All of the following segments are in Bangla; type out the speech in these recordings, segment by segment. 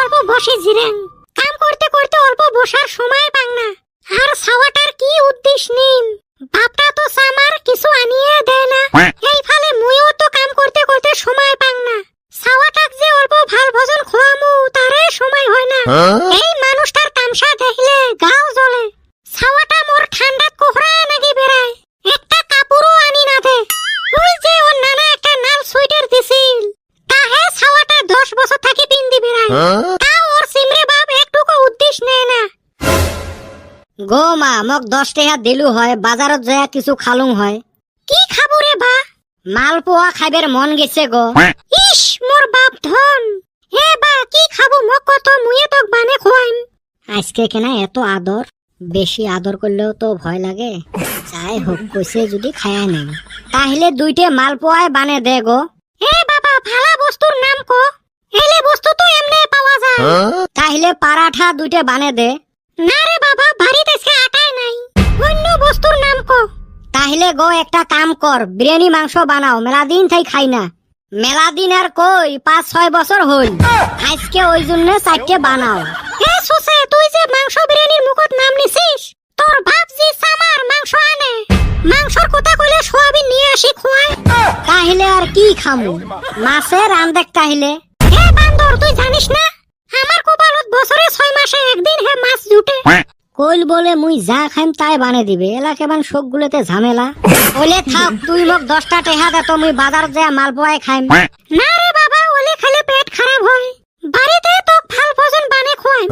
অল্প বসে জিরেন। কাম করতে করতে অল্প বসার সময় পাং না। আর ছাওয়াটার কি উদ্দেশ্য নিম, বাপটা তো সামার কিছু আনিয়ে দেয় না। এই ফালে মুইও তো কাম করতে করতে সময় পাং না। ছাওয়াটাক যে অল্প ভাল ভোজন খোয়ামু তারে সময় হয় না। এই মানুষটার তামসা দেখলে গাও জ্বলে। ছাওয়াটা মোর ঠান্ডাত কোহরা নাকি বেড়ায়, একটা কাপড়ও আনি না দে। ওই যে ওর নানা একটা নাল সোয়েটার দিছিল, তাহে ছাওয়াটা 10 বছর থাকি পিন্দি বেড়ায়। তা ওর সিমরে বাপ একটুকু উদ্দেশ্য নেয় না। গো মা, মোক 10 টাকা দিলু হয়, বাজারত যায় কিছু খালুং হয়। কি খাবো রে বা? মালপোয়া খাইবার মন গেছে গো। ইস মোর বাপ ধন। হে বা কি খাবো মোক কত, মুয়ে তোক বানে খোয়াইম। আজকে কেনা এত আদর, বেশি আদর করলেও তো ভয় লাগে। যাই হোক, কইছে যদি খায়া নেই, তাহলে 2টে মালপোয়ায় বানে দে গো। হে বাবা, ভালা বস্তুর নাম কো। এলে বস্তু তো এমনে পাওয়া যায়। তাহলে পারাঠা 2টে বানে দে। না রে বাবা, বাড়িতে সে আটাই নাই। অন্য বস্তুর নাম কো। তাহলে গো একটা কাম কর, বিরিয়ানি মাংস বানাও, মেলা দিন থাই খাই না। মেলা দিন আর কই, 5-6 বছর হল। আজকে ওই জন্য 4টে বানাও। হে সুসে, তুই যে মাংস বিরিয়ানির মুখত নাম নিছিস, তোর বাপ জি সামার মাংস আনে। মাংসর কথা কইলে সোয়াবিন নিয়ে আসি খোয়ায়। তাহলে আর কি খামু, মাছের রান্দেক তাহলে। হে বান্দর, তুই জানিস না আমার কপালত বছরে 6 মাসে একদিন হে মাছ জুটে। কইল বলে মুই যা খাইম তাই বানে দিবে, এলাকে বান সব গুলোতে ঝামেলা। বলে থাক, তুই মোক 10টা টাকা দে তো, মুই বাজার যায় মালপোয়াই খাইম। না রে বাবা, ওলে খালে পেট খারাপ হয়। বাড়িতে তোক ভাল ভোজন বানে খোয়াইম।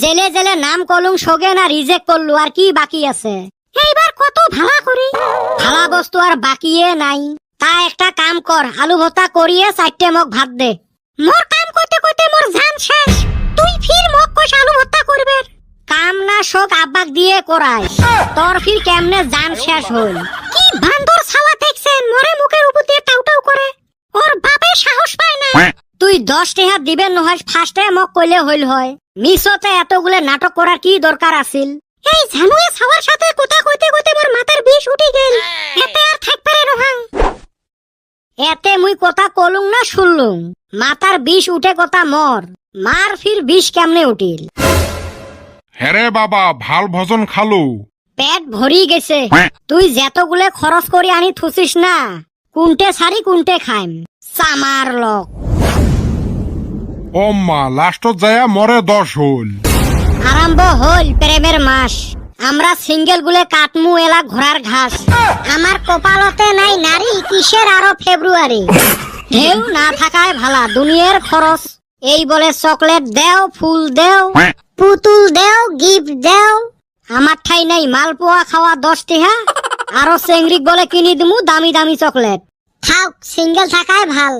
জেলে জেলে নাম কলুং সগে না রিজেক্ট করলু, আর কি বাকি আছে? এইবার কত ভালা করি। ভালা বস্তু আর বাকিয়ে নাই। তা একটা কাম কর, আলু ভর্তা করিয়ে 4টে মোক ভাত দে। মোর কাম করতে করতে মোর জান শেষ, তুই ফির মোক কইস আলু ভর্তা করবে। কাম না শোক আব্বাক দিয়ে করাই, তোর ফির কেমনে জান শেষ হল? কি বান্দর ছাওয়া দেখছেন, মরে মুখের উপর দিয়ে টাউটাউ করে। ওর বাপে সাহস পায় না। তুই 10 টাকা দিবেন নহয়, ফার্স্টে মোক কইলে হইল হয়। মিছতে এতগুলো নাটক করার কি দরকার আছিল? এই জানুয়ে ছাওয়ার সাথে কথা কইতে কইতে মোর মাথার বিষ উঠি গেল। এতে আর থাকপারে রহাং। এতে মুই কথা কলুং না শুনলুং, মাথার বিষ উঠে কথা মর। মার ফির বিষ কেমনে উঠিল? হেরে বাবা, ভাল ভোজন খালু। পেট ভরি গেছে। তুই যেতগুলো খরচ করে আনি থুসিস না, কোনটে সারি কোনটে খাইম সামার লোক। ও মা, লাস্টত যায় মরে 10 হল। আরম্ভ হল প্রেমের মাস, আমরা সিঙ্গেল গুলে কাটমু এলা ঘোড়ার ঘাস। আমার কপালতে নাই নারী, কিসের আরো ফেব্রুয়ারি। ঢেউ না থাকায় ভালা, দুনিয়ার খরচ। এই বলে চকলেট দেও, ফুল দেও, পুতুল দেও, গিফট দেও। আমার ঠাই নাই মালপোয়া খাওয়া 10 টাকা, আরো চেংড়িক বলে কিনি দিমু দামি দামি চকলেট। থাক, সিঙ্গেল থাকায় ভাল।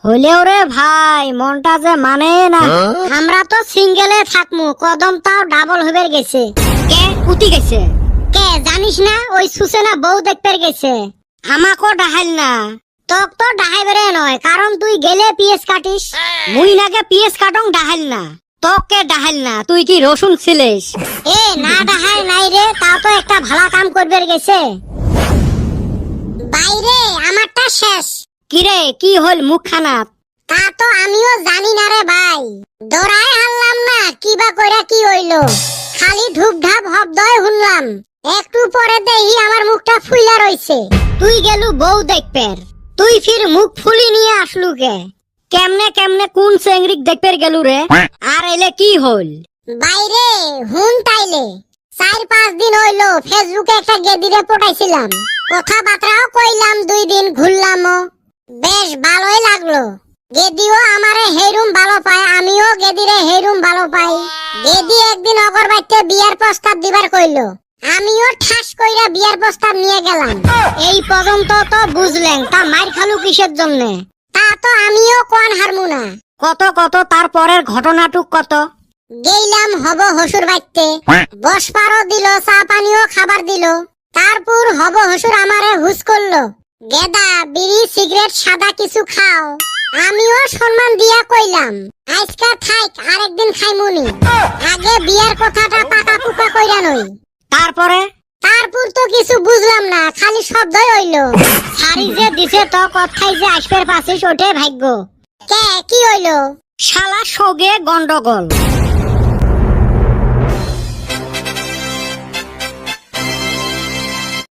হইলেও রে ভাই, মনটা যে মানে না। আমরা তো সিঙ্গেলে থাকমু, কদম তাও ডাবল হইবে গেছে। কে কুতি গেছে? কে জানিস না, ওই সুসেনা বউ দেখতে গেছে। আমাকো ডাহাইল না। তোক তো ডাহাইবেরে নয়, কারণ তুই গেলে পিএস কাটিস। মুই নাগে পিএস কাটং ডাহাইল না। তোকে ডাহাইল না, তুই কি রসুন ছিলিস? এ না ডাহাই নাই রে, তাও তো একটা ভালা কাম করবে গেছে। বাইরে আমারটা শেষ। কিরে, কি হল মুখখানাত? তা তো আমিও জানি না রে ভাই, দৌড়ায় হারলাম না, কিবা কইরা কি হইলো। খালি ঢুক ঢাপ শব্দই শুনলাম। একটু পরে দেখি আমার মুখটা ফুইলা রইছে। তুই গেলু বউ দেখপের, তুই ফির মুখ ফুলি নিয়ে আসলু কে? কেমনে কেমনে কোন চেংড়িক দেখপের গেলু রে? আর এলে কি হল? বাইরে হুন তাইলে 4-5 দিন হইলো ফেসবুকে একটা গেদিরে পটাইছিলাম। কথাবার্তাও কইলাম, 2 দিন ঘুরলামও, বেশ ভালোই লাগলো। গেদিও আমারে হেরুম ভালো পায়, আমিও গেদিরে হেরুম ভালো পাই। গেদি একদিন অগর বাইতে বিয়ার প্রস্তাব দিবার কইলো, আমিও ঠাস কইরা বিয়ার প্রস্তাব নিয়ে গেলাম। এই পর্যন্ত তো বুঝলেন, তা মার খালু কিসের জন্য? তা তো আমিও কোন হারমু না। কত কত তারপরের ঘটনাটুক কত? গেইলাম হব হসুর বাইতে, বসপারও দিল, চা পানিও খাবার দিল। তারপর হব হসুর আমারে হুস করলো, গেদা বিড়ি সিগারেট সাদা কিছু খাও। আমিও সম্মান দিয়া কইলাম, আজকা থাইক, আরেকদিন খাইমুনি। আগে বিয়ার কথাটা পাকা পুকা কইরা নই। তারপরে? তারপর তো কিছু বুঝলাম না, খালি শব্দই হইলো। শাড়ি যে দিছে তো কথাই যে আসবের পাছিস, ওটাই ভাগ্য। কে কি হইলো? শালা সগে গন্ডগোল